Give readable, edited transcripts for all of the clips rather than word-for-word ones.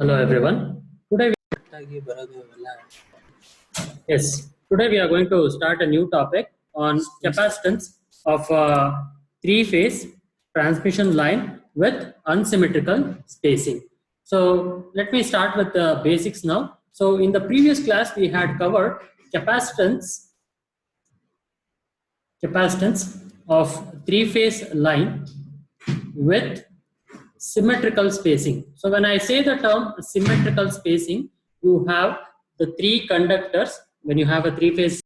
Hello everyone. Today we are going to start a new topic on capacitance of a three-phase transmission line with unsymmetrical spacing. So let me start with the basics now. So in the previous class we had covered capacitance of three-phase line with symmetrical spacing. So when I say the term symmetrical spacing, you have the three conductors. When you have a three-phase,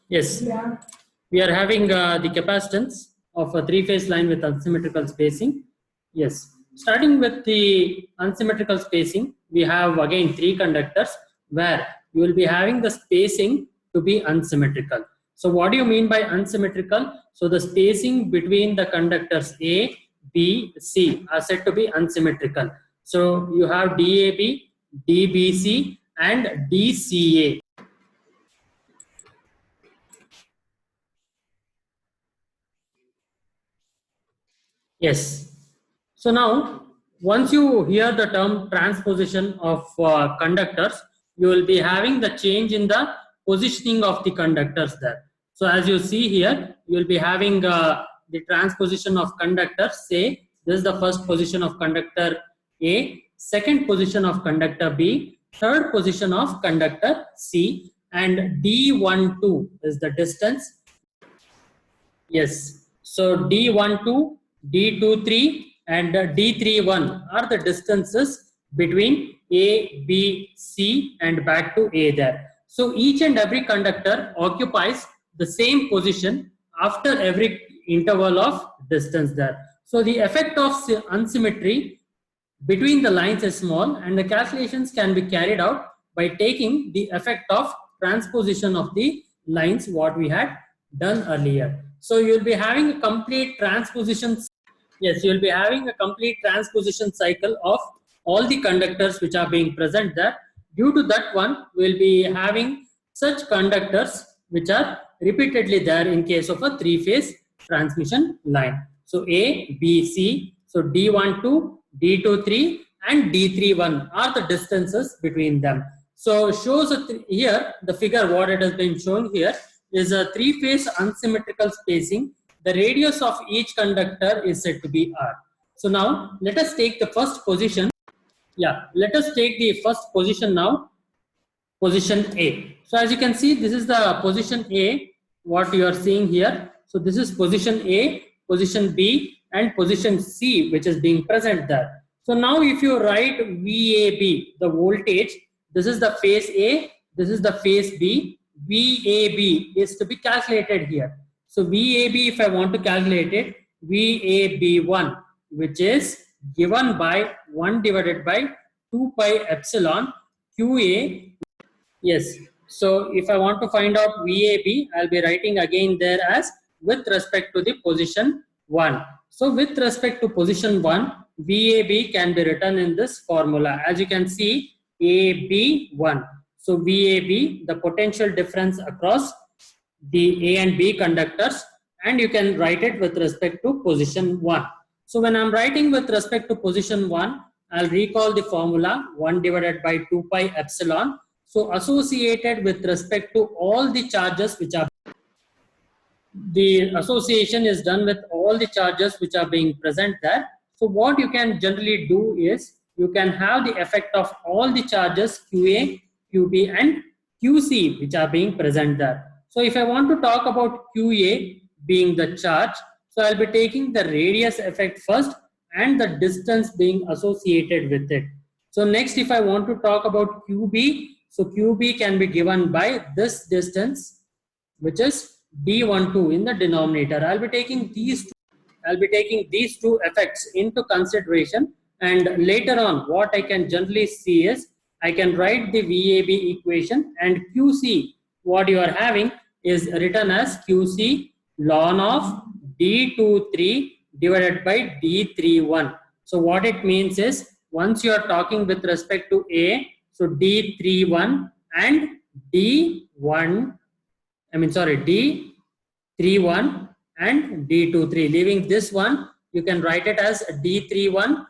yes, we are having the capacitance of a three-phase line with unsymmetrical spacing. Yes, starting with the unsymmetrical spacing, we have again three conductors where you will be having the spacing to be unsymmetrical. So what do you mean by unsymmetrical? So the spacing between the conductors A, B, C are said to be unsymmetrical. So you have DAB, DBC and DCA. Yes. So now, once you hear the term transposition of conductors, you will be having the change in the positioning of the conductors there. So as you see here, you will be having the transposition of conductors. Say this is the first position of conductor A, second position of conductor B, third position of conductor C, and D12 is the distance. Yes. So D12, D23 and D31 are the distances between A, B, C and back to A there. So each and every conductor occupies the same position after every interval of distance there. So the effect of unsymmetry between the lines is small and the calculations can be carried out by taking the effect of transposition of the lines what we had done earlier. So you will be having a complete transposition. Yes, you will be having a complete transposition cycle of all the conductors which are being present there. Due to that one, we will be having such conductors which are repeatedly there in case of a three-phase transmission line. So A, B, C, so D12, D23 and D31 are the distances between them. So shows here the figure what it has been shown here is a three-phase unsymmetrical spacing. The radius of each conductor is said to be R. So now let us take the first position. Yeah, let us take the first position now, position A. So as you can see, this is the position A, what you are seeing here. So this is position A, position B and position C which is being present there. So now if you write VAB, the voltage, this is the phase A, this is the phase B, VAB is to be calculated here. So VAB, if I want to calculate it, VAB1 which is given by 1 divided by 2 pi epsilon QA. Yes. So if I want to find out VAB, I'll be writing again there as with respect to the position 1. So with respect to position 1, VAB can be written in this formula. As you can see, AB1. So VAB, the potential difference across the A and B conductors, and you can write it with respect to position 1. So when I'm writing with respect to position 1, I'll recall the formula 1 divided by 2 pi epsilon. So associated with respect to all the charges which are, the association is done with all the charges which are being present there. So what you can generally do is you can have the effect of all the charges QA, QB and QC which are being present there. So if I want to talk about QA being the charge, so I'll be taking the radius effect first and the distance being associated with it. So next, if I want to talk about QB, so QB can be given by this distance, which is D12 in the denominator. I'll be taking these two effects into consideration, and later on what I can generally see is I can write the VAB equation, and QC what you are having is written as QC ln of D23 divided by D31. So what it means is once you are talking with respect to A, so D31 and D31 and D23. Leaving this one, you can write it as D31.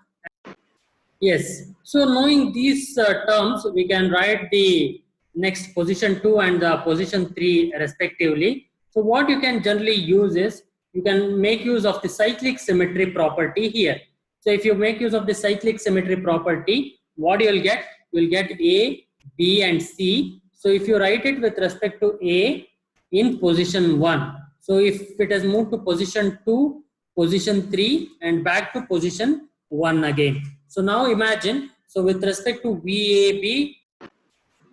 Yes. So knowing these terms, we can write the next position 2 and the position 3 respectively. So what you can generally use is, you can make use of the cyclic symmetry property here. So if you make use of the cyclic symmetry property, what you will get? You will get A, B and C. So if you write it with respect to A in position 1. So if it has moved to position 2, position 3 and back to position 1 again. So now imagine, so with respect to VAB,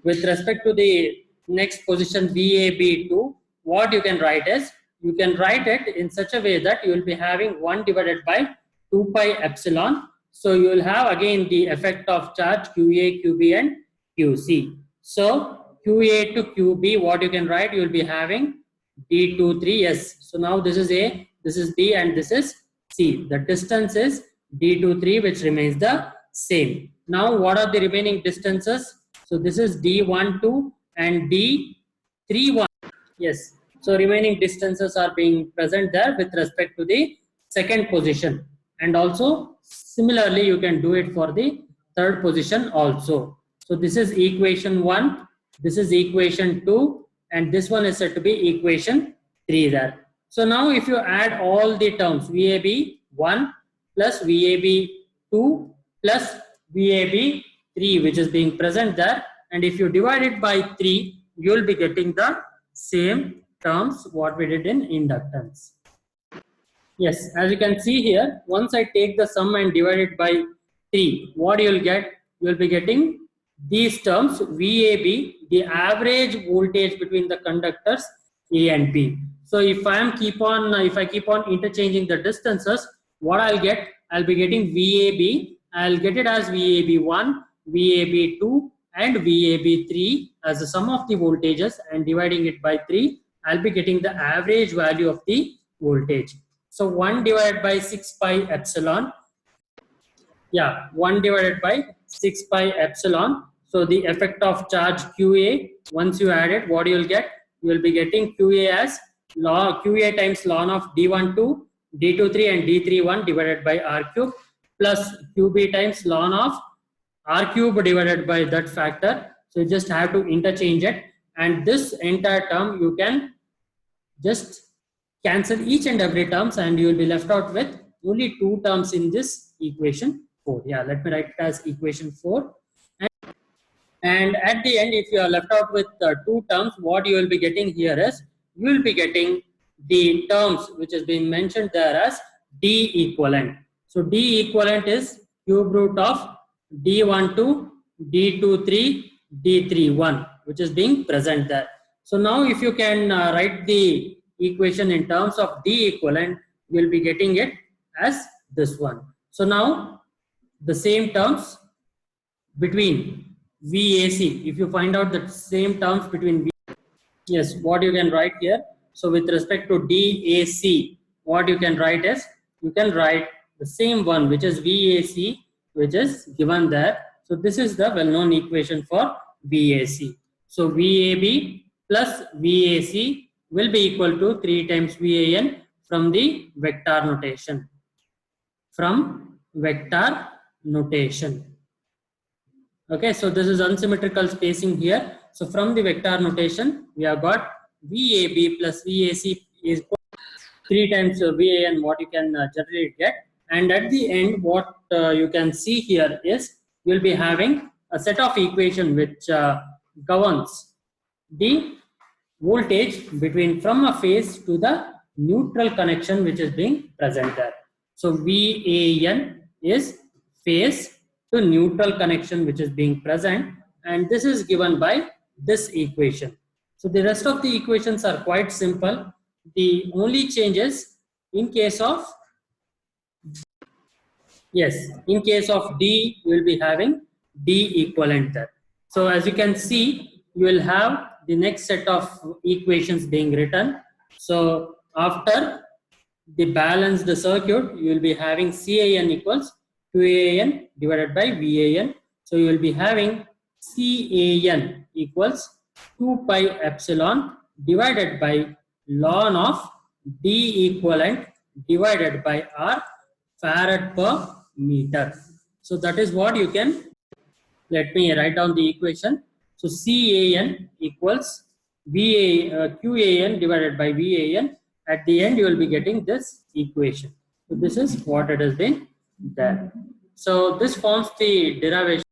with respect to the next position VAB2, what you can write is, you can write it in such a way that you will be having 1 divided by 2 pi epsilon. So you will have again the effect of charge QA, QB and QC. So QA to QB, what you can write, you will be having D23, yes. So now this is A, this is B and this is C. The distance is D23, which remains the same. Now what are the remaining distances? So this is D12 and D31. Yes. So remaining distances are being present there with respect to the second position. And also similarly, you can do it for the third position also. So this is equation 1, this is equation 2, and this one is said to be equation 3 there. So now if you add all the terms, VAB 1 plus VAB 2 plus VAB 3, which is being present there, and if you divide it by 3, you will be getting the same terms what we did in inductance. Yes, as you can see here, once I take the sum and divide it by 3, what you will get? You will be getting these terms, VAB, the average voltage between the conductors A and B. So if I keep on interchanging the distances, what I'll get? I'll be getting VAB. I'll get it as VAB1, VAB2 and VAB3 as the sum of the voltages, and dividing it by 3, I'll be getting the average value of the voltage. So 1 divided by 6 pi epsilon. Yeah, 1 divided by 6 pi epsilon. So the effect of charge QA, once you add it, what you will get? You will be getting QA as QA times ln of D12, D23 and D31 divided by R cube plus QB times ln of R cube divided by that factor. So you just have to interchange it, and this entire term you can just cancel each and every terms, and you will be left out with only 2 terms in this equation 4. Yeah, let me write it as equation 4. And at the end, if you are left out with 2 terms, what you will be getting here is, you will be getting the terms which has been mentioned there as D equivalent. So D equivalent is cube root of D12, D23, D31, which is being present there. So now if you can write the equation in terms of D equivalent, you will be getting it as this one. So now the same terms between VAC, if you find out the same terms between yes, what you can write here. So with respect to DAC, what you can write is, you can write the same one, which is VAC, which is given there. So this is the well-known equation for VAC. So VAB plus VAC will be equal to 3 times VAN from the vector notation. From vector notation. Okay, so this is unsymmetrical spacing here. So from the vector notation, we have got VAB plus VAC is 3 times VAN, what you can generally get. And at the end, what you can see here is, you will be having a set of equation which governs the voltage between from a phase to the neutral connection which is being present there. So VAN is phase to neutral connection which is being present, and this is given by this equation. So the rest of the equations are quite simple. The only changes in case of, yes, in case of D, you will be having D equivalent there. So as you can see, you will have the next set of equations being written. So after the balance the circuit, you will be having CAN equals QAN divided by VAN. So you will be having CAN equals 2 pi epsilon divided by ln of D equivalent divided by R, farad per meter. So that is what you can, let me write down the equation. So CAN equals QAN divided by VAN. At the end, you will be getting this equation. So this is what it has been there. So this forms the derivation